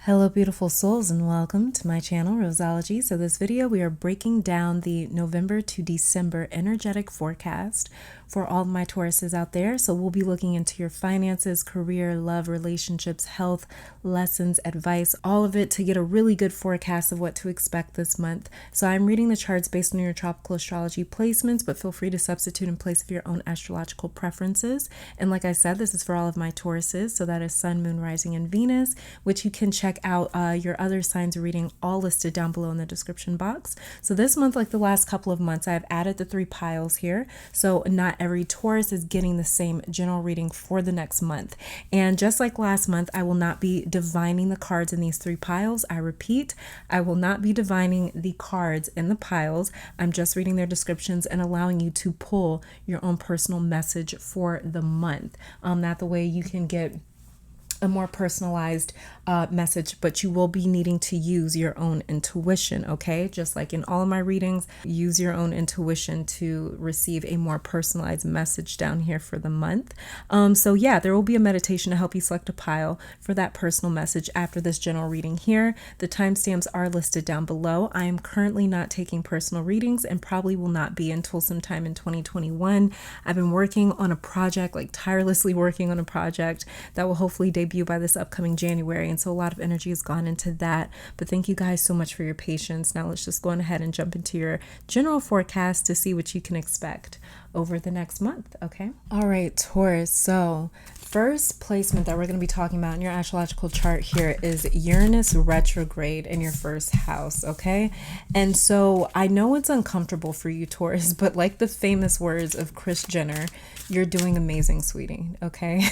Hello beautiful souls and welcome to my channel Roseology. So this video we are breaking down the November to December energetic forecast for all of my Tauruses out there. So we'll be looking into your finances, career, love, relationships, health, lessons, advice, all of it to get a really good forecast of what to expect this month. So I'm reading the charts based on your tropical astrology placements, but feel free to substitute in place of your own astrological preferences. And like I said, this is for all of my Tauruses. So that is Sun, Moon, Rising, and Venus, which you can check out your other signs reading all listed down below in the description box. So this month, like the last couple of months, I've added the 3 piles here. So not every Taurus is getting the same general reading for the next month. And just like last month, I will not be divining the cards in these 3 piles. I repeat, I will not be divining the cards in the piles. I'm just reading their descriptions and allowing you to pull your own personal message for the month. That the way you can get a more personalized message, but you will be needing to use your own intuition, okay? Just like in all of my readings, use your own intuition to receive a more personalized message down here for the month. So yeah, there will be a meditation to help you select a pile for that personal message after this general reading here. The timestamps are listed down below. I am currently not taking personal readings and probably will not be until sometime in 2021. I've been working on a project, like tirelessly working on a project that will hopefully debut by this upcoming January, and so a lot of energy has gone into that. But thank you guys so much for your patience. Now let's just go on ahead and jump into your general forecast to see what you can expect over the next month. Okay, all right, Taurus. So first placement that we're going to be talking about in your astrological chart here is Uranus retrograde in your first house. Okay, and so I know it's uncomfortable for you, Taurus, but like the famous words of Kris Jenner, you're doing amazing, sweetie. Okay,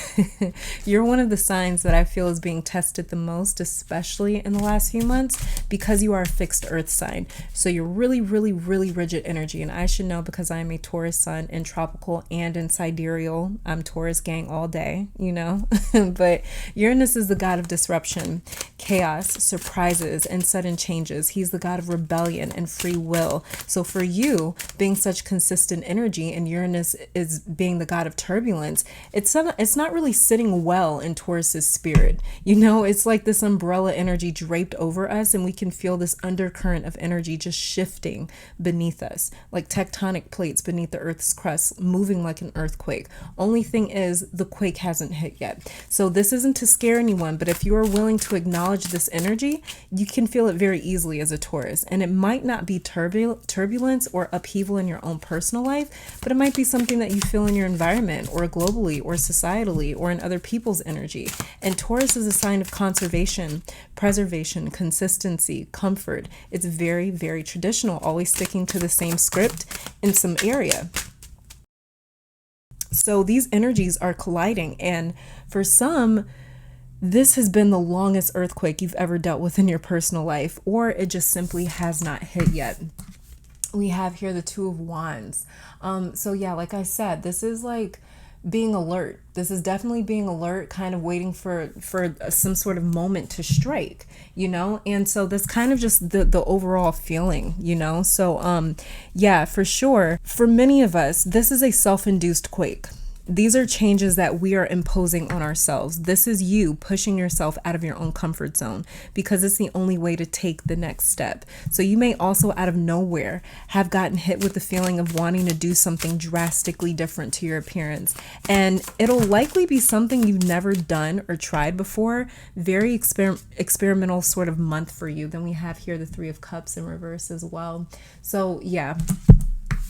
you're one of the signs that I feel is being tested the most, especially in the last few months, because you are a fixed earth sign. So you're really rigid energy, and I should know because I am a Taurus sun in tropical and in sidereal. I'm Taurus gang all day, you know. But Uranus is the god of disruption, chaos, surprises, and sudden changes. He's the god of rebellion and free will. So for you, being such consistent energy, and Uranus is being the god of turbulence, it's not really sitting well in Taurus's spirit. You know, it's like this umbrella energy draped over us, and we can feel this undercurrent of energy just shifting beneath us, like tectonic plates beneath the earth's crust, moving like an earthquake. Only thing is, the quake hasn't hit yet. So this isn't to scare anyone, but if you are willing to acknowledge this energy, you can feel it very easily as a Taurus. And it might not be turbulence or upheaval in your own personal life, but it might be something that you feel in your environment or globally or societally or in other people's energy. And Taurus is a sign of conservation, preservation, consistency, comfort. It's very traditional, always sticking to the same script in some area. So these energies are colliding, and for some, this has been the longest earthquake you've ever dealt with in your personal life, or it just simply has not hit yet. We have here the 2 of Wands. So yeah, like I said, this is like being alert. This is definitely being alert, kind of waiting for some sort of moment to strike, you know? And so that's kind of just the overall feeling, you know? So yeah, for sure, for many of us, this is a self-induced quake. These are changes that we are imposing on ourselves. This is you pushing yourself out of your own comfort zone because it's the only way to take the next step. So you may also out of nowhere have gotten hit with the feeling of wanting to do something drastically different to your appearance. And it'll likely be something you've never done or tried before. Very experimental sort of month for you. Then we have here the 3 of Cups in reverse as well. So yeah,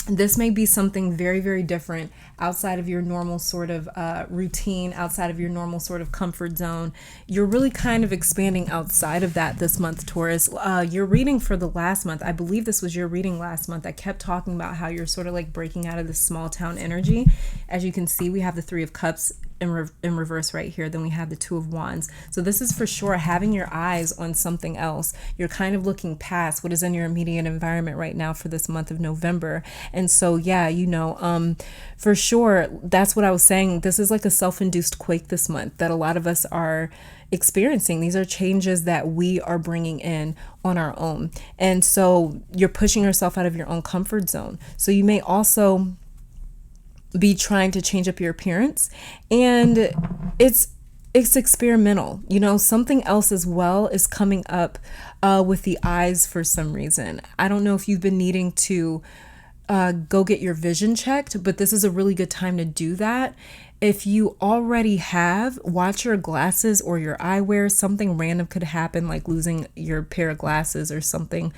this may be something very different outside of your normal sort of routine, outside of your normal sort of comfort zone. You're really kind of expanding outside of that this month, Taurus. Your reading for the last month, I believe this was your reading last month, I kept talking about how you're sort of like breaking out of this small town energy. As you can see, we have the 3 of Cups in reverse right here. Then we have the 2 of Wands. So this is for sure having your eyes on something else. You're kind of looking past what is in your immediate environment right now for this month of November. And so yeah, you know, for sure, that's what I was saying. This is like a self-induced quake this month that a lot of us are experiencing. These are changes that we are bringing in on our own. And so you're pushing yourself out of your own comfort zone. So you may also be trying to change up your appearance, and it's it's experimental. You know, something else as well is coming up with the eyes for some reason. I don't know if you've been needing to go get your vision checked, but this is a really good time to do that. If you already have, watch your glasses or your eyewear. Something random could happen, like losing your pair of glasses or something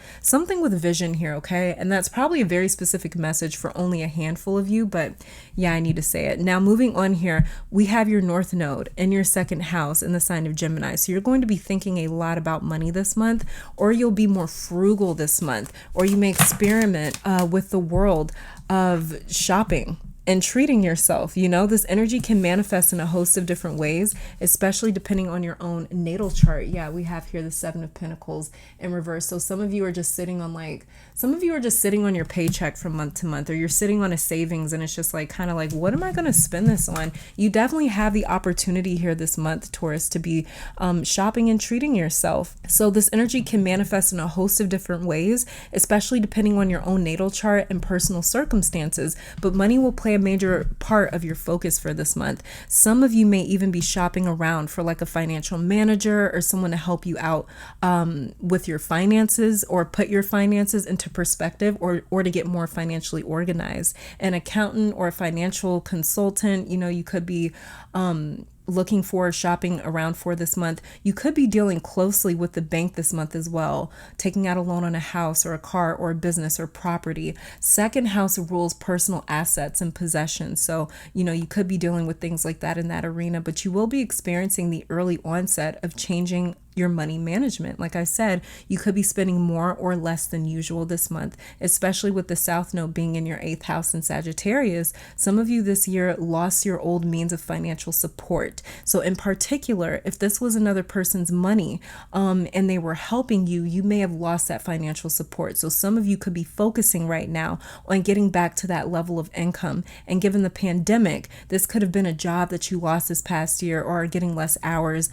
with vision here, okay? And that's probably a very specific message for only a handful of you, but yeah, I need to say it. Now, moving on here, we have your North Node in your second house in the sign of Gemini. So you're going to be thinking a lot about money this month, or you'll be more frugal this month, or you may experiment with the world of shopping and treating yourself. You know, this energy can manifest in a host of different ways, especially depending on your own natal chart. Yeah, we have here the Seven of Pentacles in reverse. So some of you are just sitting on your paycheck from month to month, or you're sitting on a savings and it's just like kind of like, what am I going to spend this on? You definitely have the opportunity here this month, Taurus, to be shopping and treating yourself. So this energy can manifest in a host of different ways, especially depending on your own natal chart and personal circumstances. But money will play a major part of your focus for this month. Some of you may even be shopping around for like a financial manager or someone to help you out with your finances, or put your finances into perspective, or to get more financially organized. An accountant or a financial consultant, you know, you could be looking for, shopping around for this month. You could be dealing closely with the bank this month as well, taking out a loan on a house or a car or a business or property. Second house rules personal assets and possessions. So, you know, you could be dealing with things like that in that arena, but you will be experiencing the early onset of changing your money management. Like I said, you could be spending more or less than usual this month, especially with the South Node being in your 8th house in Sagittarius. Some of you this year lost your old means of financial support. So in particular, if this was another person's money and they were helping you, you may have lost that financial support. So some of you could be focusing right now on getting back to that level of income. And given the pandemic, this could have been a job that you lost this past year, or getting less hours,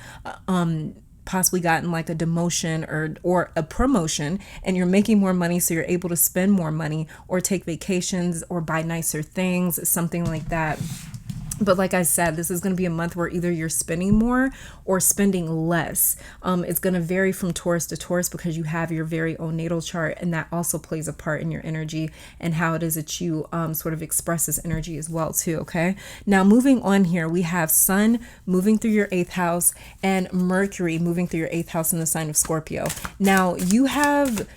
possibly gotten like a demotion or a promotion, and you're making more money, so you're able to spend more money or take vacations or buy nicer things, something like that. But like I said, this is going to be a month where either you're spending more or spending less. It's going to vary from Taurus to Taurus because you have your very own natal chart, and that also plays a part in your energy and how it is that you sort of express this energy as well too, okay? Now moving on here, we have Sun moving through your 8th house and Mercury moving through your 8th house in the sign of Scorpio. Now you have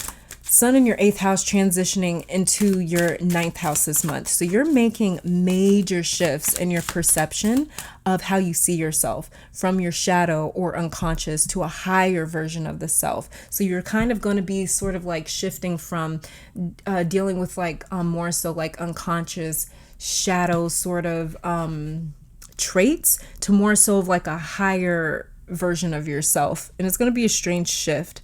Sun in your 8th house transitioning into your 9th house this month. So you're making major shifts in your perception of how you see yourself, from your shadow or unconscious to a higher version of the self. So you're kind of going to be sort of like shifting from dealing with like more so like unconscious shadow sort of traits to more so of like a higher version of yourself. And it's going to be a strange shift.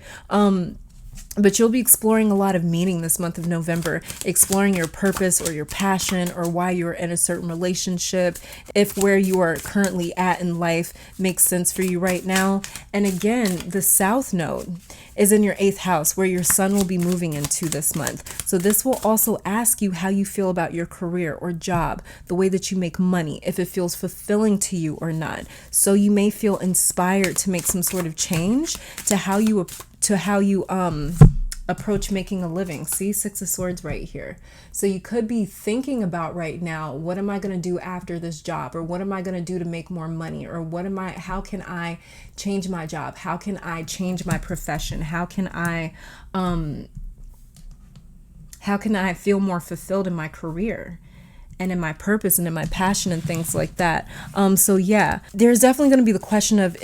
But you'll be exploring a lot of meaning this month of November, exploring your purpose or your passion, or why you're in a certain relationship, if where you are currently at in life makes sense for you right now. And again, the South Node is in your 8th house, where your Sun will be moving into this month. So this will also ask you how you feel about your career or job, the way that you make money, if it feels fulfilling to you or not. So you may feel inspired to make some sort of change to how you approach making a living. See, 6 of Swords right here. So you could be thinking about right now, what am I going to do after this job? Or what am I going to do to make more money? Or how can I change my job? How can I change my profession? How can I feel more fulfilled in my career and in my purpose and in my passion and things like that. So yeah, there's definitely going to be the question of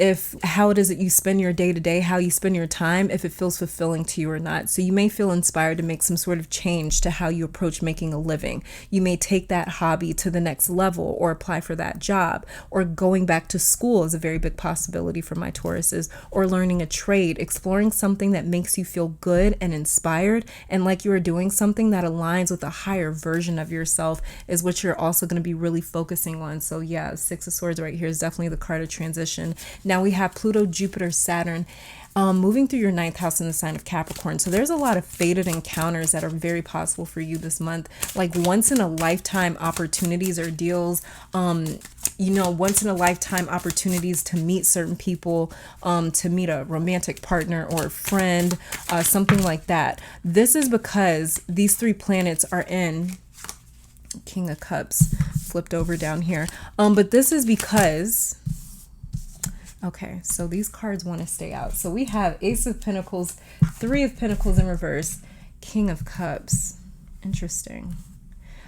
how it is that you spend your day to day, how you spend your time, if it feels fulfilling to you or not. So you may feel inspired to make some sort of change to how you approach making a living. You may take that hobby to the next level, or apply for that job, or going back to school is a very big possibility for my Tauruses, or learning a trade, exploring something that makes you feel good and inspired, and like you are doing something that aligns with a higher version of yourself is what you're also going to be really focusing on. So yeah, 6 of Swords right here is definitely the card of transition. Now we have Pluto, Jupiter, Saturn moving through your ninth house in the sign of Capricorn. So there's a lot of fated encounters that are very possible for you this month, like once in a lifetime opportunities or deals, once in a lifetime opportunities to meet certain people, to meet a romantic partner or a friend, something like that. This is because these three planets are in King of Cups flipped over down here. But this is because, okay, so these cards want to stay out. So we have Ace of Pentacles, Three of Pentacles in reverse, King of Cups. Interesting.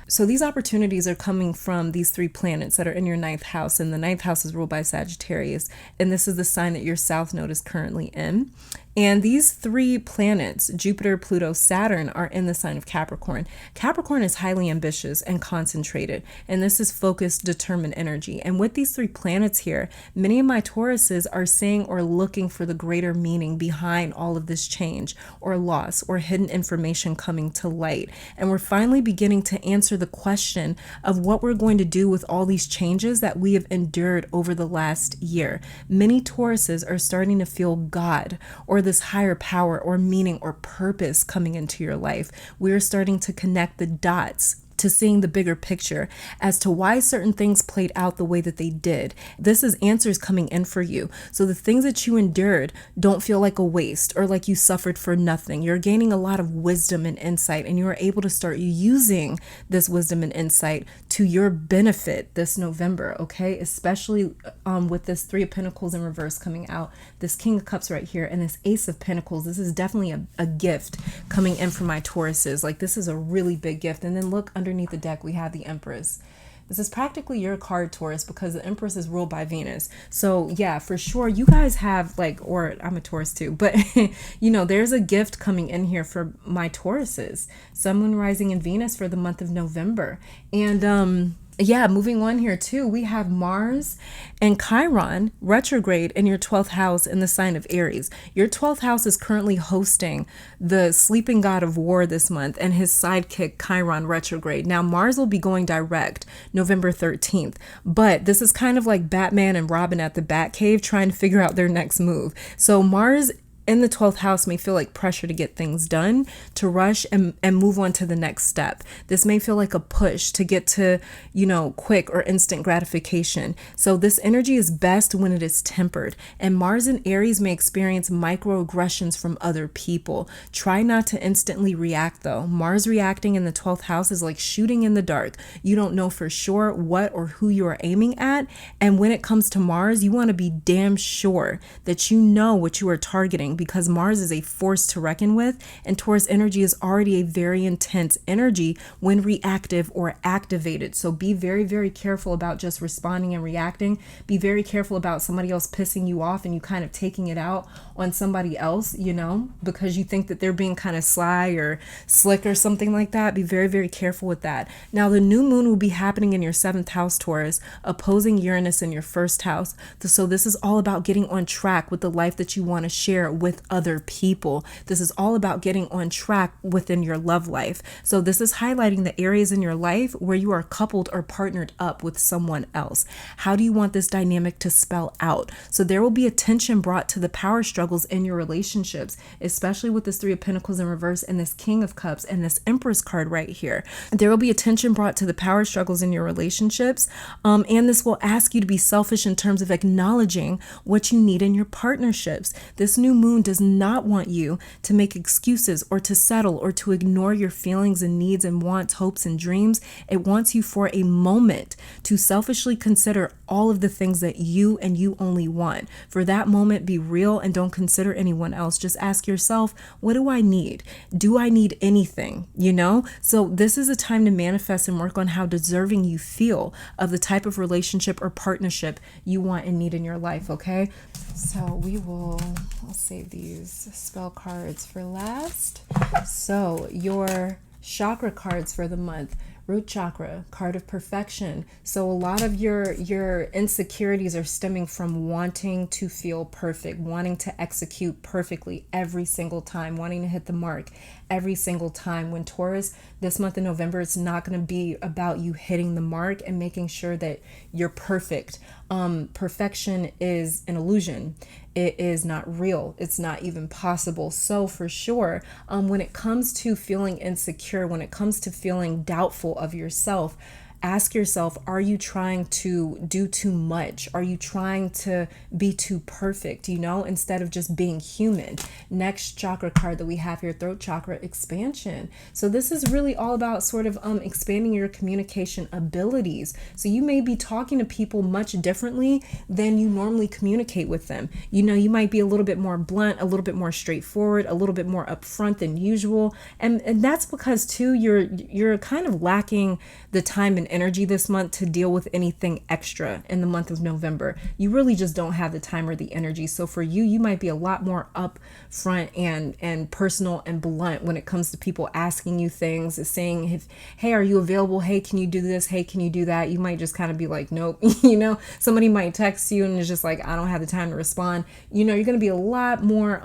So these opportunities are coming from these three planets that are in your ninth house, and the ninth house is ruled by Sagittarius, and this is the sign that your south node is currently in. And these three planets, Jupiter, Pluto, Saturn, are in the sign of Capricorn. Capricorn is highly ambitious and concentrated, and this is focused, determined energy. And with these three planets here, many of my Tauruses are seeing or looking for the greater meaning behind all of this change or loss or hidden information coming to light. And we're finally beginning to answer the question of what we're going to do with all these changes that we have endured over the last year. Many Tauruses are starting to feel God or this higher power or meaning or purpose coming into your life. We're starting to connect the dots to seeing the bigger picture as to why certain things played out the way that they did. This is answers coming in for you. So the things that you endured don't feel like a waste or like you suffered for nothing. You're gaining a lot of wisdom and insight, and you are able to start using this wisdom and insight to your benefit this November, okay? Especially with this Three of Pentacles in reverse coming out, this King of Cups right here, and this Ace of Pentacles. This is definitely a gift coming in for my Tauruses. Like, this is a really big gift. And then look underneath the deck, we have the Empress. This is practically your card, Taurus, because the Empress is ruled by Venus. So yeah, for sure, you guys have like, or I'm a Taurus too, but there's a gift coming in here for my Tauruses. Sun, Moon, Rising, and Venus for the month of November. And yeah, moving on here too, we have Mars and Chiron retrograde in your 12th house in the sign of Aries. Your 12th house is currently hosting the sleeping god of war this month and his sidekick Chiron retrograde. Now, Mars will be going direct November 13th, but this is kind of like Batman and Robin at the Batcave trying to figure out their next move. So Mars in the 12th house may feel like pressure to get things done, to rush and move on to the next step. This may feel like a push to get to, quick or instant gratification. So this energy is best when it is tempered. And Mars in Aries may experience microaggressions from other people. Try not to instantly react though. Mars reacting in the 12th house is like shooting in the dark. You don't know for sure what or who you are aiming at. And when it comes to Mars, you want to be damn sure that you know what you are targeting, because Mars is a force to reckon with, and Taurus energy is already a very intense energy when reactive or activated. So be very, very careful about just responding and reacting. Be very careful about somebody else pissing you off and you kind of taking it out on somebody else, because you think that they're being kind of sly or slick or something like that. Be very, very careful with that. Now, the new moon will be happening in your 7th house, Taurus, opposing Uranus in your 1st house. So this is all about getting on track with the life that you want to share with other people. This is all about getting on track within your love life. So this is highlighting the areas in your life where you are coupled or partnered up with someone else. How do you want this dynamic to spell out? So there will be attention brought to the power struggles in your relationships, especially with this Three of Pentacles in reverse and this King of Cups and this Empress card right here. There will be attention brought to the power struggles in your relationships. And this will ask you to be selfish in terms of acknowledging what you need in your partnerships. This new moon does not want you to make excuses or to settle or to ignore your feelings and needs and wants, hopes and dreams. It wants you for a moment to selfishly consider all of the things that you and you only want. For that moment, be real and don't consider anyone else. Just ask yourself, what do I need? Do I need anything? So this is a time to manifest and work on how deserving you feel of the type of relationship or partnership you want and need in your life, okay? So I'll save these spell cards for last. So your chakra cards for the month. Root chakra, card of perfection. So a lot of your insecurities are stemming from wanting to feel perfect, wanting to execute perfectly every single time, wanting to hit the mark every single time. When Taurus, this month in November, it's not going to be about you hitting the mark and making sure that you're perfect. Perfection is an illusion. it is not real. It's not even possible. So for sure, when it comes to feeling insecure, when it comes to feeling doubtful of yourself, ask yourself, are you trying to do too much? Are you trying to be too perfect, instead of just being human? Next chakra card that we have here, throat chakra, expansion. So this is really all about sort of expanding your communication abilities. So you may be talking to people much differently than you normally communicate with them. You might be a little bit more blunt, a little bit more straightforward, a little bit more upfront than usual. And that's because too, you're kind of lacking the time and energy this month to deal with anything extra in the month of November. You really just don't have the time or the energy. So for you, you might be a lot more upfront and personal and blunt when it comes to people asking you things, saying, hey, are you available? Hey, can you do this? Hey, can you do that? You might just kind of be like, nope. Somebody might text you and it's just like, I don't have the time to respond. You're going to be a lot more,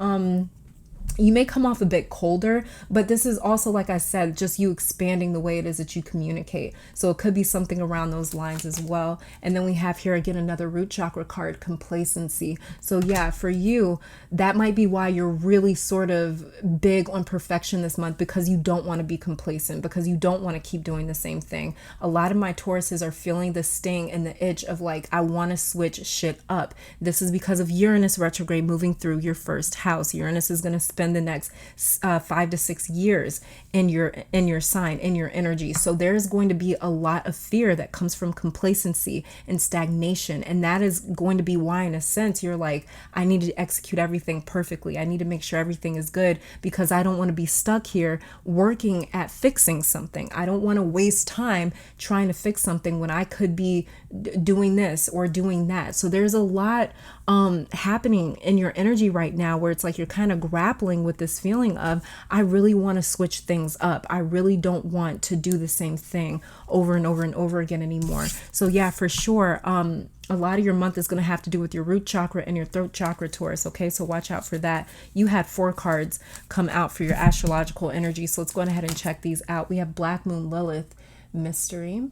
you may come off a bit colder, but this is also, like I said, just you expanding the way it is that you communicate. So it could be something around those lines as well. And then we have here again another root chakra card, complacency. So yeah, for you, that might be why you're really sort of big on perfection this month, because you don't want to be complacent, because you don't want to keep doing the same thing. A lot of my Tauruses are feeling the sting and the itch of like, I want to switch shit up. This is because of Uranus retrograde moving through your first house. Uranus is going to spend the next 5 to 6 years in your sign, in your energy. So there's going to be a lot of fear that comes from complacency and stagnation. And that is going to be why, in a sense, you're like, I need to execute everything perfectly. I need to make sure everything is good, because I don't want to be stuck here working at fixing something. I don't want to waste time trying to fix something when I could be doing this or doing that. So there's a lot happening in your energy right now where it's like you're kind of grappling with this feeling of, I really want to switch things up. I really don't want to do the same thing over and over and over again anymore. So yeah, for sure, a lot of your month is going to have to do with your root chakra and your throat chakra, Taurus. Okay, so watch out for that. You had 4 cards come out for your astrological energy, so let's go ahead and check these out. We have Black Moon Lilith, mystery.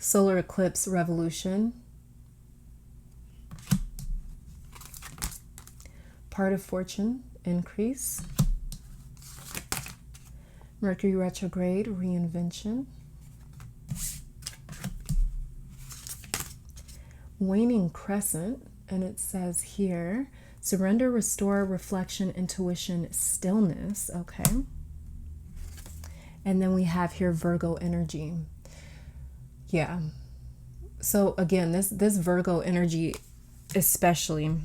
Solar eclipse, revolution. Part of fortune, increase. Mercury retrograde, reinvention. Waning crescent, and it says here, surrender, restore, reflection, intuition, stillness. Okay. And then we have here Virgo energy. Yeah. So again, this Virgo energy, especially,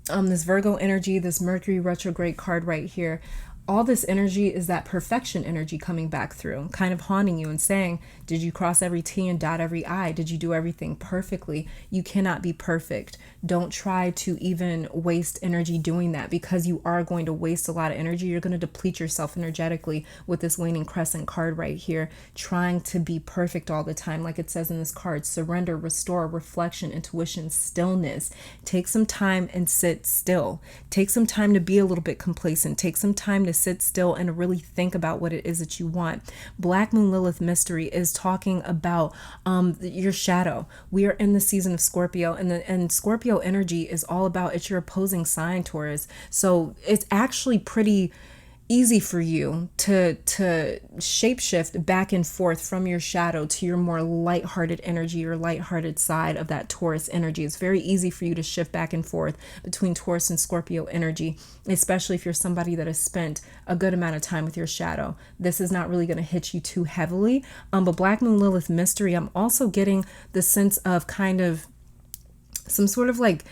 this Virgo energy, this Mercury retrograde card right here, all this energy is that perfection energy coming back through, kind of haunting you and saying, did you cross every T and dot every I? Did you do everything perfectly? You cannot be perfect. Don't try to even waste energy doing that, because you are going to waste a lot of energy. You're going to deplete yourself energetically with this waning crescent card right here, trying to be perfect all the time. Like it says in this card, surrender, restore, reflection, intuition, stillness. Take some time and sit still. Take some time to be a little bit complacent. Take some time to sit still and really think about what it is that you want. Black Moon Lilith mystery is talking about your shadow. We are in the season of Scorpio, and Scorpio energy is all about, it's your opposing sign, Taurus. So it's actually pretty easy for you to shapeshift back and forth from your shadow to your more lighthearted energy or lighthearted side of that Taurus energy. It's very easy for you to shift back and forth between Taurus and Scorpio energy, especially if you're somebody that has spent a good amount of time with your shadow. This is not really going to hit you too heavily. But Black Moon Lilith mystery, I'm also getting the sense of kind of some sort of like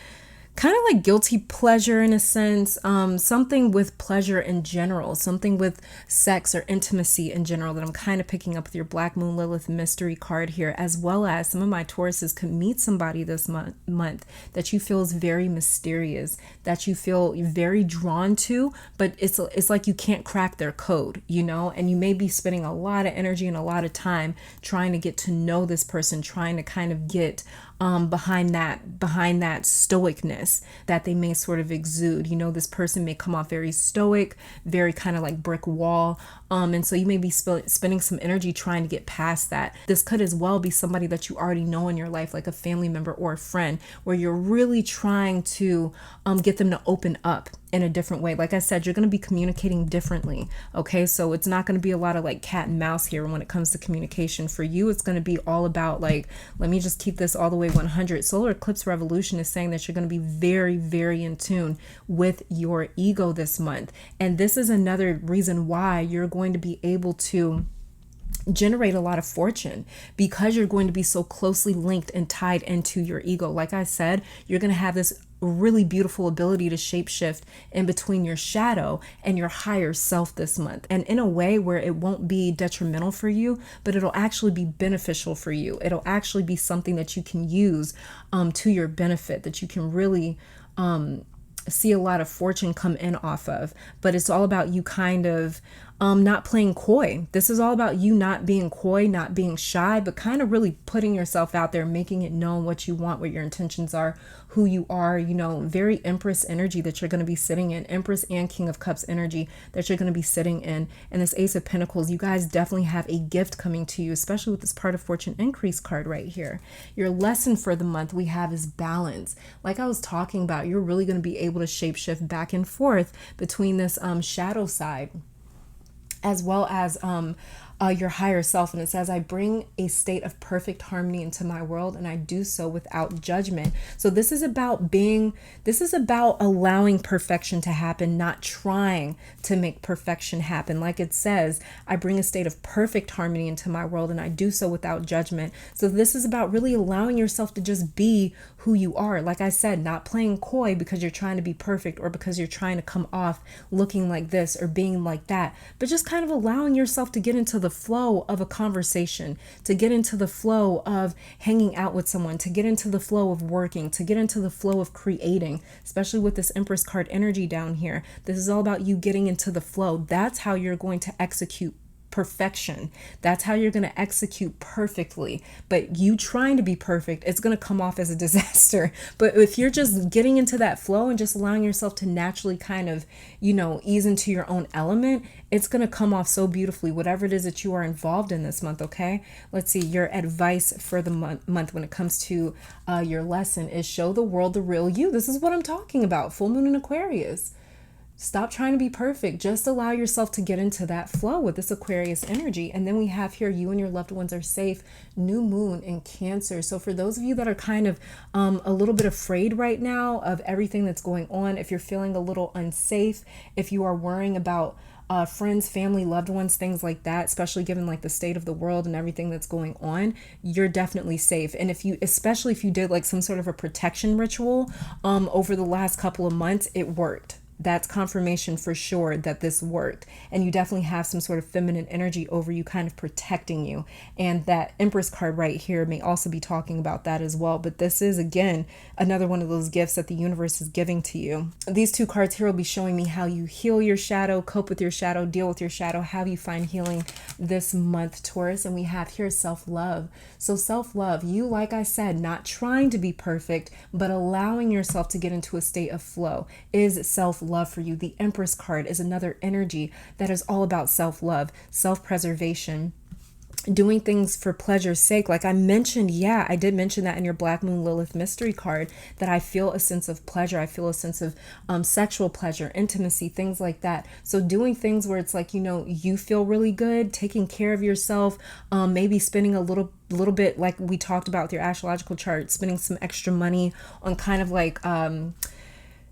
guilty pleasure in a sense, something with pleasure in general, something with sex or intimacy in general that I'm kind of picking up with your Black Moon Lilith mystery card here, as well as some of my Tauruses could meet somebody this month that you feel is very mysterious, that you feel very drawn to, but it's like you can't crack their code, and you may be spending a lot of energy and a lot of time trying to get to know this person, trying to kind of get behind that stoicness that they may sort of exude. You know, this person may come off very stoic, very kind of like brick wall. And so you may be spending some energy trying to get past that. This could as well be somebody that you already know in your life, like a family member or a friend, where you're really trying to get them to open up in a different way. Like I said, you're going to be communicating differently. Okay. So it's not going to be a lot of like cat and mouse here when it comes to communication. For you, it's going to be all about like, let me just keep this all the way 100. Solar eclipse revolution is saying that you're going to be very, very in tune with your ego this month. And this is another reason why you're going to be able to generate a lot of fortune, because you're going to be so closely linked and tied into your ego. Like I said, you're going to have this really beautiful ability to shapeshift in between your shadow and your higher self this month, and in a way where it won't be detrimental for you, but it'll actually be beneficial for you. It'll actually be something that you can use to your benefit, that you can really see a lot of fortune come in off of. But it's all about you kind of not playing coy. This is all about you not being coy, not being shy, but kind of really putting yourself out there, making it known what you want, what your intentions are, who you are, you know, very Empress energy that you're going to be sitting in, Empress and King of Cups energy that you're going to be sitting in. And this Ace of Pentacles, you guys definitely have a gift coming to you, especially with this part of Fortune Increase card right here. Your lesson for the month we have is balance. Like I was talking about, you're really going to be able to shapeshift back and forth between this shadow side as well as your higher self. And it says, I bring a state of perfect harmony into my world, and I do so without judgment. So this is about allowing perfection to happen, not trying to make perfection happen. Like it says, I bring a state of perfect harmony into my world, and I do so without judgment. So this is about really allowing yourself to just be who you are. Like I said, not playing coy because you're trying to be perfect or because you're trying to come off looking like this or being like that, but just kind of allowing yourself to get into the flow of a conversation, to get into the flow of hanging out with someone, to get into the flow of working, to get into the flow of creating, especially with this Empress card energy down here. This is all about you getting into the flow. That's how you're going to execute perfection. That's how you're going to execute perfectly. But you trying to be perfect, it's going to come off as a disaster. But if you're just getting into that flow and just allowing yourself to naturally kind of, you know, ease into your own element, it's going to come off so beautifully, whatever it is that you are involved in this month. Okay. Let's see. Your advice for the month when it comes to your lesson is show the world the real you. This is what I'm talking about. Full moon in Aquarius. Stop trying to be perfect. Just allow yourself to get into that flow with this Aquarius energy. And then we have here, you and your loved ones are safe. New moon in Cancer. So for those of you that are kind of a little bit afraid right now of everything that's going on, if you're feeling a little unsafe, if you are worrying about friends, family, loved ones, things like that, especially given like the state of the world and everything that's going on, you're definitely safe. And if you, especially if you did like some sort of a protection ritual over the last couple of months, it worked. That's confirmation for sure that this worked. And you definitely have some sort of feminine energy over you, kind of protecting you. And that Empress card right here may also be talking about that as well. But this is, again, another one of those gifts that the universe is giving to you. These two cards here will be showing me how you heal your shadow, cope with your shadow, deal with your shadow, how you find healing this month, Taurus. And we have here self-love. So self-love, you, like I said, not trying to be perfect, but allowing yourself to get into a state of flow is self-love for you. The Empress card is another energy that is all about self-love, self-preservation, doing things for pleasure's sake. Like I mentioned, yeah, I did mention that in your Black Moon Lilith mystery card, that I feel a sense of pleasure. I feel a sense of sexual pleasure, intimacy, things like that. So doing things where it's like, you know, you feel really good, taking care of yourself, maybe spending a little bit, like we talked about with your astrological chart, spending some extra money on kind of like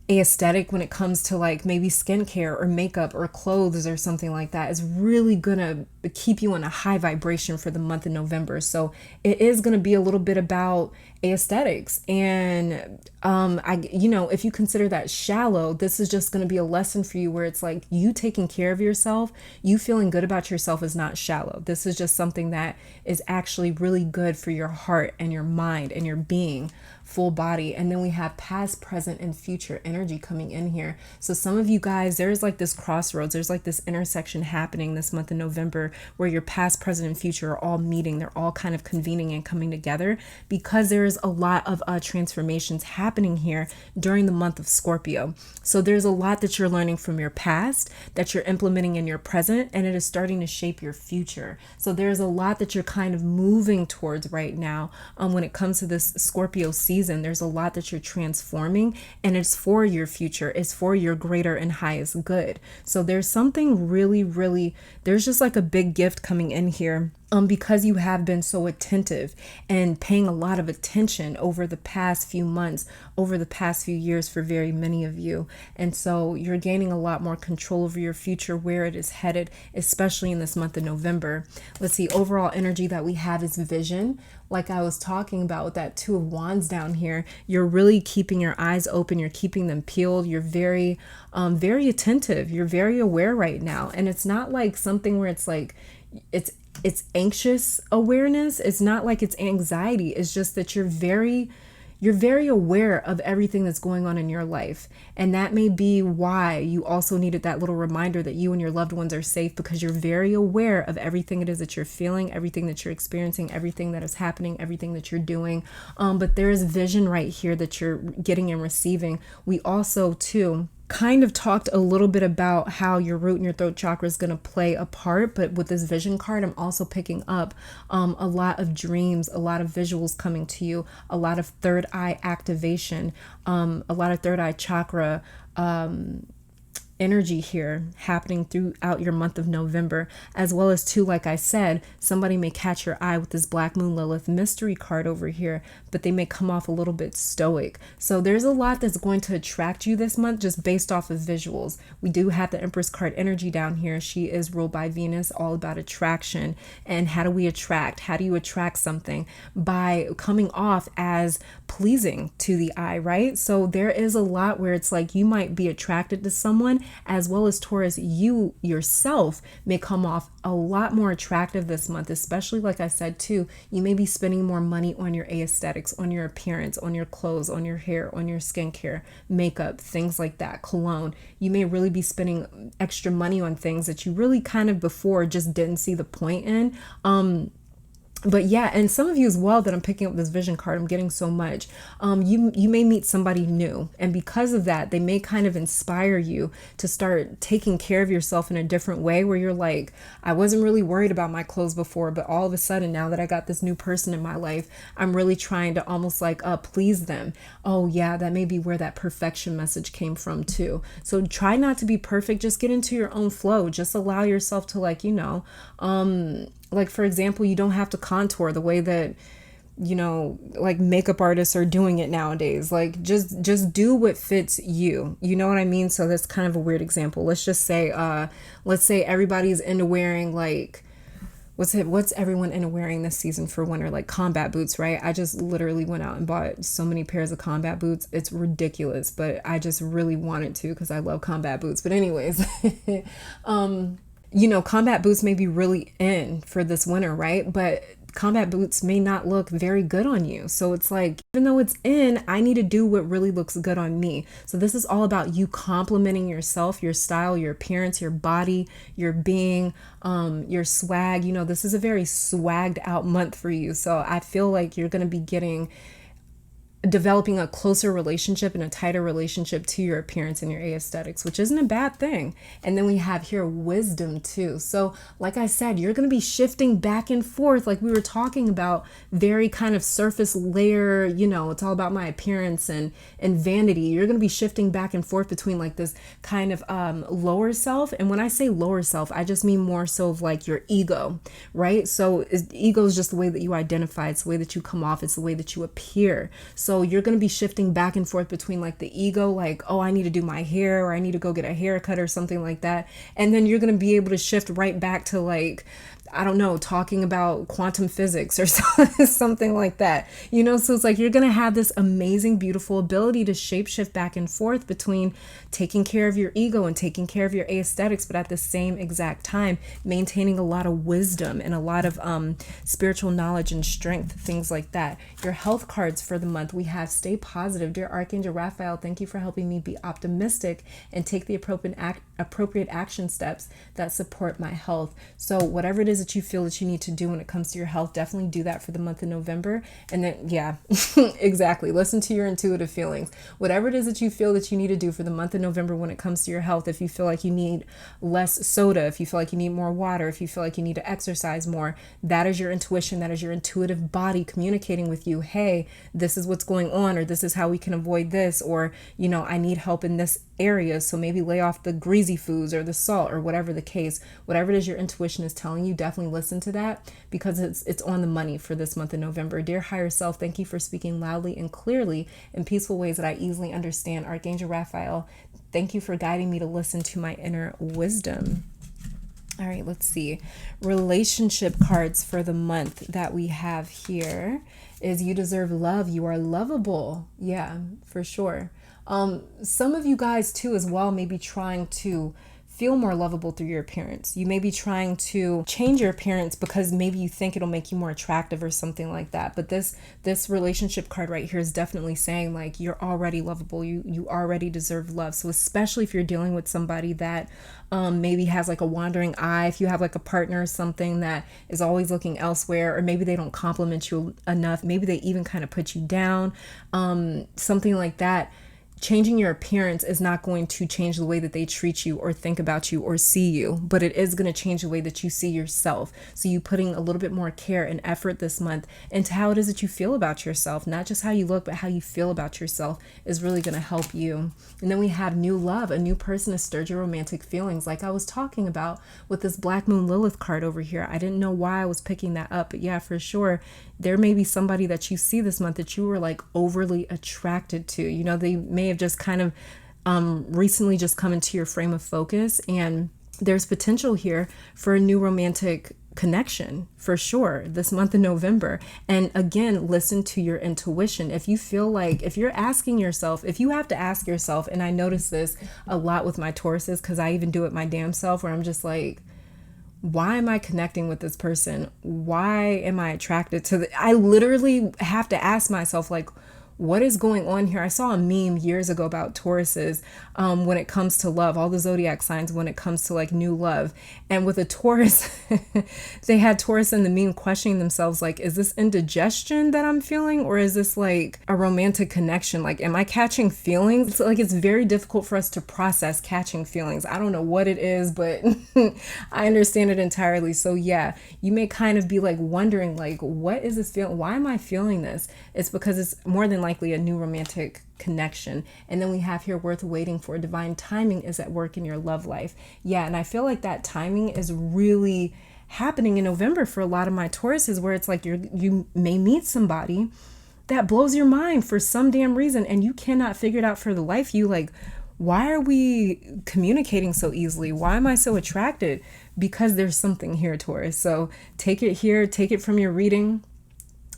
aesthetic when it comes to like maybe skincare or makeup or clothes or something like that is really gonna keep you in a high vibration for the month of November. So it is gonna be a little bit about aesthetics. And if you consider that shallow, this is just gonna be a lesson for you where it's like you taking care of yourself, you feeling good about yourself is not shallow. This is just something that is actually really good for your heart and your mind and your being full body. And then we have past, present, and future energy coming in here. So some of you guys, there's like this crossroads, there's like this intersection happening this month in November where your past, present, and future are all meeting. They're all kind of convening and coming together because there is a lot of transformations happening here during the month of Scorpio. So there's a lot that you're learning from your past that you're implementing in your present, and it is starting to shape your future. So there's a lot that you're kind of moving towards right now. When it comes to this Scorpio season, there's a lot that you're transforming, and it's for your future. It's for your greater and highest good. So there's something really, really, there's just like a big gift coming in here. Because you have been so attentive and paying a lot of attention over the past few months, over the past few years for very many of you. And so you're gaining a lot more control over your future, where it is headed, especially in this month of November. Let's see, overall energy that we have is vision. Like I was talking about with that Two of Wands down here, you're really keeping your eyes open. You're keeping them peeled. You're very, very attentive. You're very aware right now. And it's not like something where it's like, it's anxious awareness. It's not like it's anxiety. It's just that you're very aware of everything that's going on in your life. And that may be why you also needed that little reminder that you and your loved ones are safe, because you're very aware of everything it is that you're feeling, everything that you're experiencing, everything that is happening, everything that you're doing. But there is vision right here that you're getting and receiving. We also too kind of talked a little bit about how your root and your throat chakra is going to play a part, but with this vision card, I'm also picking up a lot of dreams, a lot of visuals coming to you, a lot of third eye activation, a lot of third eye chakra energy here happening throughout your month of November, as well as too, like I said, somebody may catch your eye with this Black Moon Lilith mystery card over here, but they may come off a little bit stoic. So there's a lot that's going to attract you this month just based off of visuals. We do have the Empress card energy down here. She is ruled by Venus, all about attraction. And how do we attract? How do you attract something? By coming off as pleasing to the eye, right? So there is a lot where it's like you might be attracted to someone, as well as Taurus, you yourself may come off a lot more attractive this month, especially like I said too, you may be spending more money on your aesthetics, on your appearance, on your clothes, on your hair, on your skincare, makeup, things like that, cologne. You may really be spending extra money on things that you really kind of before just didn't see the point in. But yeah, and some of you as well that I'm picking up this vision card, I'm getting so much. You may meet somebody new, and because of that, they may kind of inspire you to start taking care of yourself in a different way, where you're like, I wasn't really worried about my clothes before, but all of a sudden now that I got this new person in my life, I'm really trying to almost like please them. Oh yeah, that may be where that perfection message came from too. So try not to be perfect, just get into your own flow. Just allow yourself to like, for example, you don't have to contour the way that, like makeup artists are doing it nowadays. Like just do what fits you. You know what I mean? So that's kind of a weird example. Let's just say, everybody's into wearing like, what's everyone into wearing this season for winter? Like combat boots, right? I just literally went out and bought so many pairs of combat boots. It's ridiculous, but I just really wanted to because I love combat boots. But anyways, combat boots may be really in for this winter, right? But combat boots may not look very good on you. So it's like, even though it's in, I need to do what really looks good on me. So this is all about you complimenting yourself, your style, your appearance, your body, your being, your swag. This is a very swagged out month for you. So I feel like you're going to be developing a closer relationship and a tighter relationship to your appearance and your aesthetics, which isn't a bad thing. And then we have here wisdom too. So like I said, you're going to be shifting back and forth, like we were talking about, very kind of surface layer, it's all about my appearance and vanity. You're going to be shifting back and forth between like this kind of lower self. And when I say lower self, I just mean more so of like your ego, right? So ego is just the way that you identify. It's the way that you come off. It's the way that you appear. So you're going to be shifting back and forth between like the ego, like, oh, I need to do my hair, or I need to go get a haircut or something like that. And then you're going to be able to shift right back to like, I don't know, talking about quantum physics or something like that. So it's like you're going to have this amazing, beautiful ability to shapeshift back and forth between taking care of your ego and taking care of your aesthetics, but at the same exact time, maintaining a lot of wisdom and a lot of spiritual knowledge and strength, things like that. Your health cards for the month, we have stay positive. Dear Archangel Raphael, thank you for helping me be optimistic and take the appropriate action steps that support my health. So whatever it is that you feel that you need to do when it comes to your health, definitely do that for the month of November. And then, yeah, exactly. Listen to your intuitive feelings. Whatever it is that you feel that you need to do for the month of November when it comes to your health, if you feel like you need less soda, if you feel like you need more water, if you feel like you need to exercise more, that is your intuition. That is your intuitive body communicating with you. Hey, this is what's going on, or this is how we can avoid this, or, I need help in this area. So maybe lay off the greasy foods or the salt or whatever the case, whatever it is your intuition is telling you, definitely listen to that because it's on the money for this month of November. Dear higher self, thank you for speaking loudly and clearly in peaceful ways that I easily understand. Archangel Raphael, thank you for guiding me to listen to my inner wisdom. All right, let's see. Relationship cards for the month that we have here is you deserve love. You are lovable. Yeah, for sure. Some of you guys too as well may be trying to feel more lovable through your appearance. You may be trying to change your appearance because maybe you think it'll make you more attractive or something like that. But this relationship card right here is definitely saying like you're already lovable. You already deserve love. So especially if you're dealing with somebody that maybe has like a wandering eye, if you have like a partner or something that is always looking elsewhere, or maybe they don't compliment you enough, maybe they even kind of put you down, something like that. Changing your appearance is not going to change the way that they treat you or think about you or see you, but it is going to change the way that you see yourself. So you putting a little bit more care and effort this month into how it is that you feel about yourself, not just how you look, but how you feel about yourself is really going to help you. And then we have new love, a new person to stir your romantic feelings. Like I was talking about with this Black Moon Lilith card over here. I didn't know why I was picking that up, but yeah, for sure. There may be somebody that you see this month that you were like overly attracted to. They may have just kind of recently just come into your frame of focus, and there's potential here for a new romantic connection for sure this month of November. And again, listen to your intuition. If you feel like, if you're asking yourself, if you have to ask yourself, and I notice this a lot with my Tauruses because I even do it my damn self where I'm just like, why am I connecting with this person? Why am I attracted to I literally have to ask myself, like, what is going on here? I saw a meme years ago about Tauruses when it comes to love, all the zodiac signs when it comes to like new love. And with a Taurus, they had Taurus in the meme questioning themselves, like, is this indigestion that I'm feeling? Or is this like a romantic connection? Like, am I catching feelings? It's very difficult for us to process catching feelings. I don't know what it is, but I understand it entirely. So yeah, you may kind of be like wondering, like, what is this feeling? Why am I feeling this? It's because it's more than likely a new romantic connection. And then we have here worth waiting for. Divine timing is at work in your love life. Yeah, and I feel like that timing is really happening in November for a lot of my Tauruses, where it's like you may meet somebody that blows your mind for some damn reason and you cannot figure it out for the life of you. Like, why are we communicating so easily? Why am I so attracted? Because there's something here, Taurus. So take it here, take it from your reading.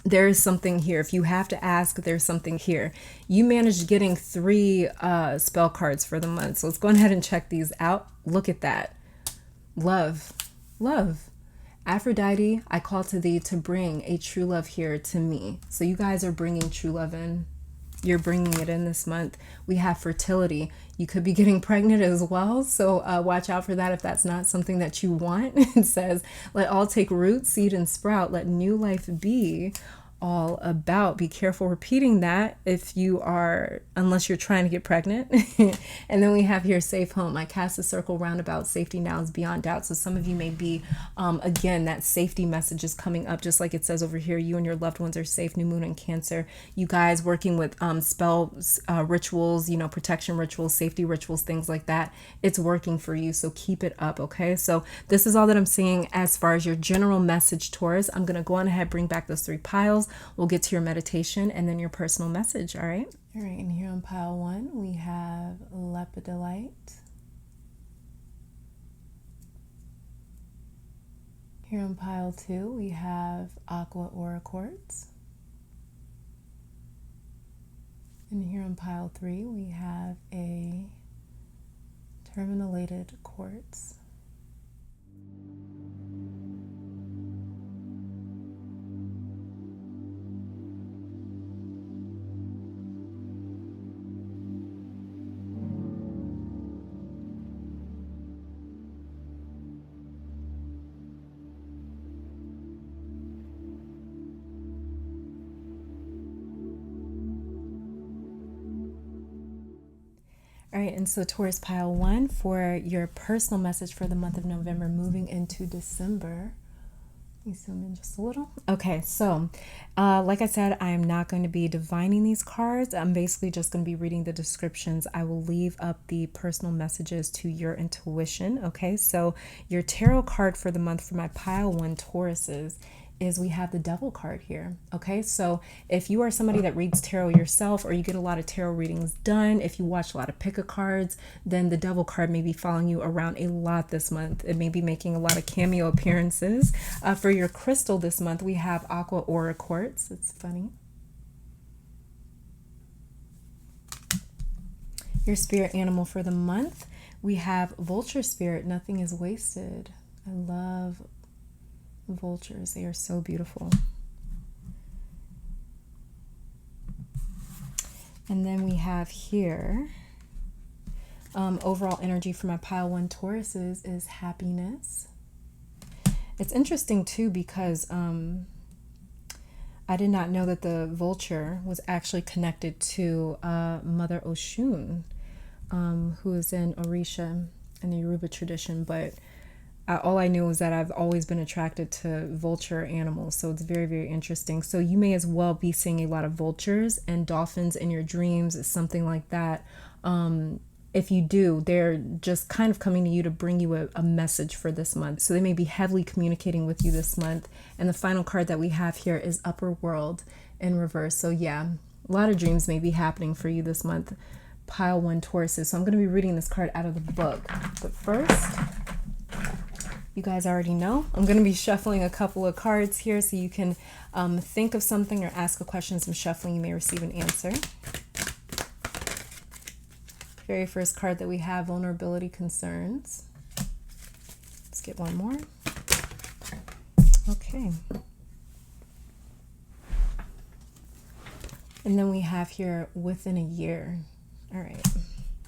There is something here. If you have to ask, there's something here. You managed getting 3 spell cards for the month. So let's go ahead and check these out. Look at that. Love. Aphrodite, I call to thee to bring a true love here to me. So you guys are bringing true love in. You're bringing it in this month. We have fertility. You could be getting pregnant as well. So watch out for that if that's not something that you want. It says, let all take root, seed, and sprout. Let new life be all about. Be careful repeating that unless you're trying to get pregnant. And then we have here safe home. I cast a circle round about, safety now is beyond doubt. So some of you may be, again, that safety message is coming up, just like it says over here. You and your loved ones are safe. New moon in Cancer. You guys working with spells, rituals, protection rituals, safety rituals, things like that. It's working for you. So keep it up. Okay. So this is all that I'm seeing as far as your general message, Taurus. I'm going to go on ahead, bring back those 3 piles. We'll get to your meditation and then your personal message. All right. All right. And here on pile 1, we have Lepidolite. Here on pile 2, we have aqua aura quartz. And here on pile 3, we have a terminalated quartz. All right, and so Taurus pile 1 for your personal message for the month of November, moving into December. Let me zoom in just a little. Okay, so like I said, I am not going to be divining these cards. I'm basically just going to be reading the descriptions. I will leave up the personal messages to your intuition. Okay, so your tarot card for the month for my pile 1 Tauruses is we have the Devil card here. Okay, so if you are somebody that reads tarot yourself, or you get a lot of tarot readings done, if you watch a lot of pick-a cards, then the Devil card may be following you around a lot this month. It may be making a lot of cameo appearances. For your crystal this month, we have aqua aura quartz. It's funny. Your spirit animal for the month, we have vulture spirit. Nothing is wasted. I love vultures. They are so beautiful. And then we have here overall energy for my pile 1 Tauruses is happiness. It's interesting too because I did not know that the vulture was actually connected to Mother Oshun, who is in Orisha in the Yoruba tradition, but all I knew was that I've always been attracted to vulture animals, so it's very, very interesting. So you may as well be seeing a lot of vultures and dolphins in your dreams, something like that. If you do, they're just kind of coming to you to bring you a message for this month. So they may be heavily communicating with you this month. And the final card that we have here is Upper World in reverse. So yeah, a lot of dreams may be happening for you this month, pile 1 Tauruses. So I'm going to be reading this card out of the book. But first, you guys already know, I'm going to be shuffling a couple of cards here so you can think of something or ask a question. Some shuffling, you may receive an answer. Very first card that we have, vulnerability concerns. Let's get one more. Okay. And then we have here within a year. All right.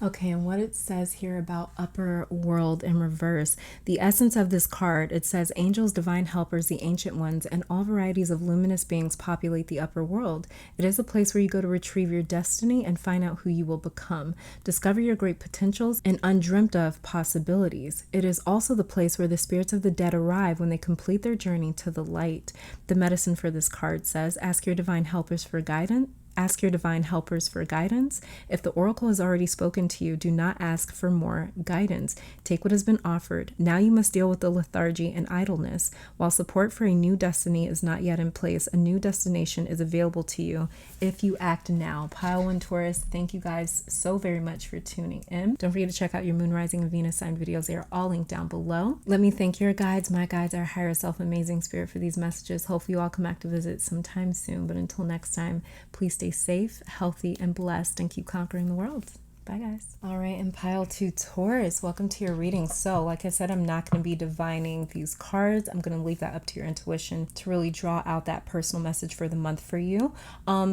Okay, and what it says here about Upper World in reverse, the essence of this card, it says angels, divine helpers, the ancient ones, and all varieties of luminous beings populate the upper world. It is a place where you go to retrieve your destiny and find out who you will become. Discover your great potentials and undreamt of possibilities. It is also the place where the spirits of the dead arrive when they complete their journey to the light. The medicine for this card says, ask your divine helpers for guidance. Ask your divine helpers for guidance. If the oracle has already spoken to you, do not ask for more guidance. Take what has been offered. Now you must deal with the lethargy and idleness. While support for a new destiny is not yet in place, a new destination is available to you if you act now. Pile 1 Taurus, thank you guys so very much for tuning in. Don't forget to check out your moon, rising, and Venus sign videos. They are all linked down below. Let me thank your guides, my guides, our higher self, amazing spirit, for these messages. Hopefully you all come back to visit sometime soon. But until next time, please stay safe, healthy, and blessed, and keep conquering the world. Bye, guys. All right, and pile 2 Taurus, welcome to your reading. So, like I said, I'm not going to be divining these cards. I'm going to leave that up to your intuition to really draw out that personal message for the month for you.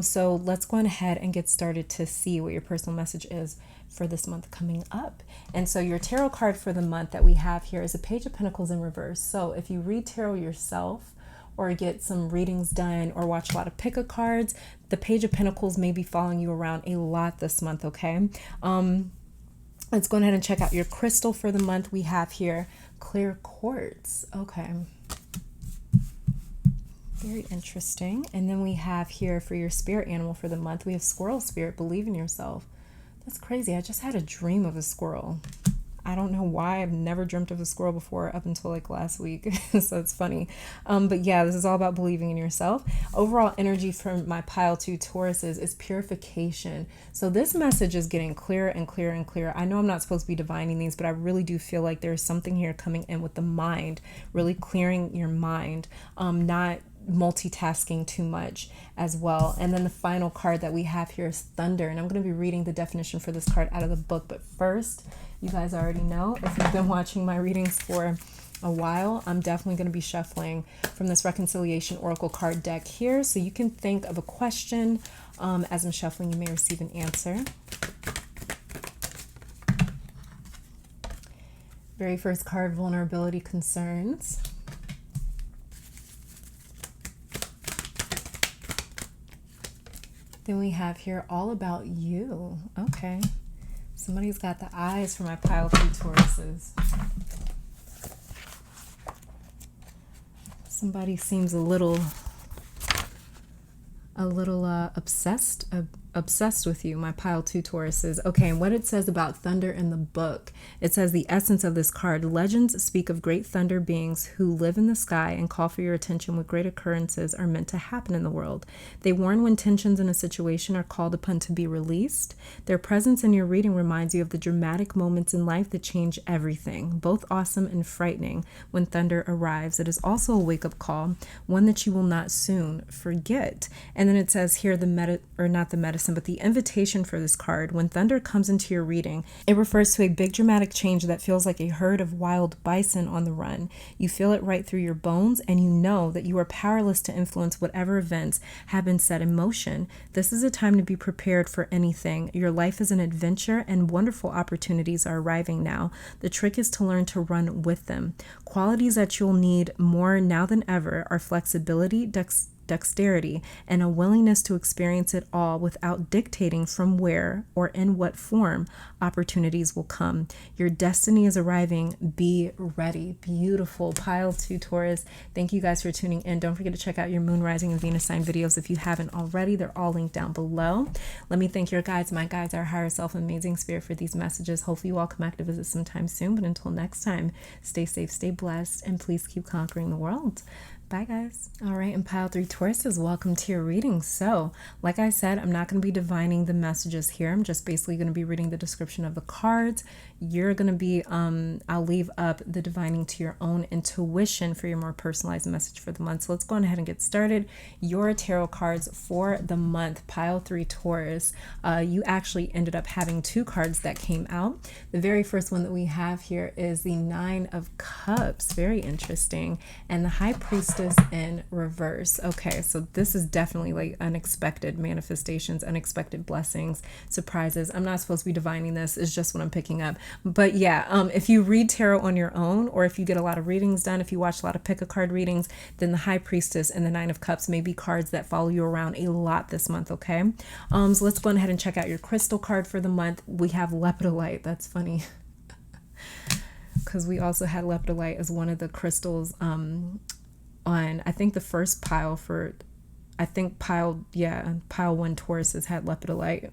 So let's go on ahead and get started to see what your personal message is for this month coming up. And so your tarot card for the month that we have here is a Page of Pentacles in reverse. So if you read tarot yourself, or get some readings done, or watch a lot of pick-a cards, the Page of Pentacles may be following you around a lot this month, okay? Let's go ahead and check out your crystal for the month. We have here clear quartz. Okay. Very interesting. And then we have here for your spirit animal for the month, we have squirrel spirit, believe in yourself. That's crazy. I just had a dream of a squirrel. I don't know why. I've never dreamt of a squirrel before up until like last week. So it's funny. But yeah, this is all about believing in yourself. Overall energy from my pile 2 Tauruses is purification. So this message is getting clearer and clearer and clearer. I know I'm not supposed to be divining these, but I really do feel like there's something here coming in with the mind, really clearing your mind, not multitasking too much as well. And then the final card that we have here is thunder, and I'm going to be reading the definition for this card out of the book. But first, you guys already know, if you've been watching my readings for a while, I'm definitely going to be shuffling from this reconciliation oracle card deck here, so you can think of a question. As I'm shuffling, you may receive an answer. Very first card, vulnerability concerns. Then we have here all about you. Okay. Somebody's got the eyes for my pile 2 Tauruses. Somebody seems a little obsessed with you, my pile 2 Tauruses. Okay, and what it says about thunder in the book, it says the essence of this card: legends speak of great thunder beings who live in the sky and call for your attention when great occurrences are meant to happen in the world. They warn when tensions in a situation are called upon to be released. Their presence in your reading reminds you of the dramatic moments in life that change everything, both awesome and frightening. When thunder arrives, it is also a wake-up call, one that you will not soon forget. And then it says here but the invitation for this card: when thunder comes into your reading, it refers to a big dramatic change that feels like a herd of wild bison on the run. You feel it right through your bones, and you know that you are powerless to influence whatever events have been set in motion. This is a time to be prepared for anything. Your life is an adventure, and wonderful opportunities are arriving now. The trick is to learn to run with them. Qualities that you'll need more now than ever are flexibility, dexterity, and a willingness to experience it all without dictating from where or in what form opportunities will come. Your destiny is arriving. Be ready. Beautiful pile 2 Taurus. Thank you guys for tuning in. Don't forget to check out your moon, rising, and Venus sign videos if you haven't already. They're all linked down below. Let me thank your guides, my guides, our higher self, amazing spirit, for these messages. Hopefully you all come back to visit sometime soon. But until next time, stay safe, stay blessed, and please keep conquering the world. Bye, guys. All right, and pile 3 Tauruses, welcome to your reading. So, like I said, I'm not going to be divining the messages here. I'm just basically going to be reading the description of the cards. You're going to be, I'll leave up the divining to your own intuition for your more personalized message for the month. So let's go ahead and get started. Your tarot cards for the month, pile 3 Taurus. You actually ended up having 2 cards that came out. The very first one that we have here is the 9 of Cups. Very interesting. And the High Priestess in reverse. Okay, so this is definitely like unexpected manifestations, unexpected blessings, surprises. I'm not supposed to be divining this. It's just what I'm picking up. But yeah, if you read tarot on your own, or if you get a lot of readings done, if you watch a lot of pick-a-card readings, then the High Priestess and the 9 of Cups may be cards that follow you around a lot this month, okay? So let's go ahead and check out your crystal card for the month. We have lepidolite. That's funny. Because we also had lepidolite as one of the crystals on, I think, the first pile for, I think pile 1 Tauruses had lepidolite.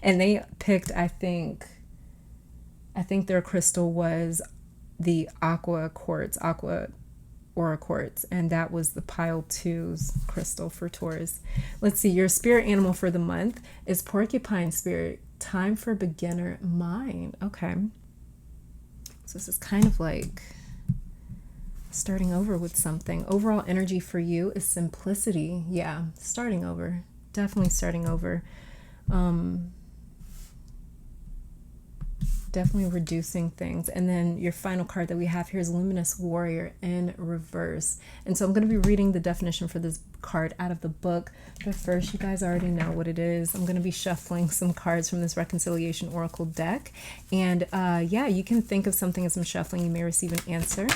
And they picked, I think their crystal was the aqua aura quartz, and that was the pile 2's crystal for Taurus. Let's see, your spirit animal for the month is porcupine spirit. Time for beginner mind. Okay. So this is kind of like starting over with something. Overall energy for you is simplicity. Yeah, starting over. Definitely starting over. Definitely reducing things. And then your final card that we have here is Luminous Warrior in reverse. And so I'm going to be reading the definition for this card out of the book. But first, you guys already know what it is. I'm going to be shuffling some cards from this Reconciliation Oracle deck. And yeah, you can think of something as I'm shuffling. You may receive an answer.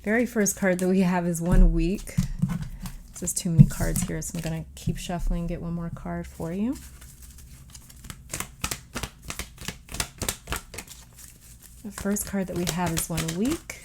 Very first card that we have is 1 week. This is too many cards here, so I'm going to keep shuffling, get one more card for you. The first card that we have is 1 week.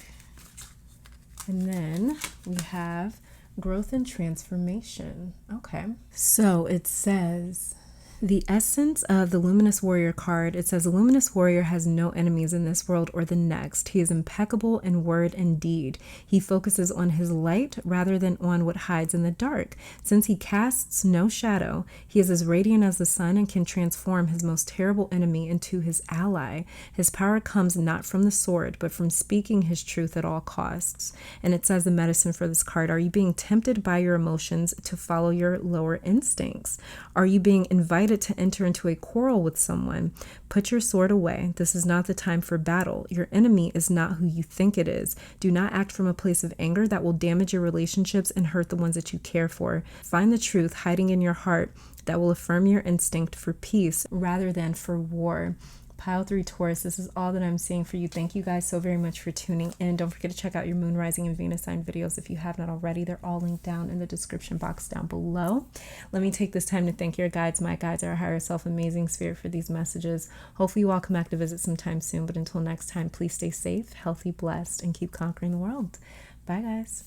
And then we have growth and transformation. Okay. So it says The essence of the Luminous Warrior card, it says, a Luminous Warrior has no enemies in this world or the next. He is impeccable in word and deed. He focuses on his light rather than on what hides in the dark. Since he casts no shadow, he is as radiant as the sun and can transform his most terrible enemy into his ally. His power comes not from the sword, but from speaking his truth at all costs. And it says the medicine for this card, are you being tempted by your emotions to follow your lower instincts? Are you being invited to enter into a quarrel with someone? Put your sword away. This is not the time for battle. Your enemy is not who you think it is. Do not act from a place of anger that will damage your relationships and hurt the ones that you care for. Find the truth hiding in your heart that will affirm your instinct for peace rather than for war. Pile 3 Taurus, this is all that I'm seeing for you. Thank you guys so very much for tuning in. Don't forget to check out your moon, rising, and Venus sign videos if you have not already. They're all linked down in the description box down below. Let me take this time to thank your guides, my guides, our higher self, amazing spirit, for these messages. Hopefully you all come back to visit sometime soon. But until next time, please stay safe, healthy, blessed, and keep conquering the world. Bye, guys.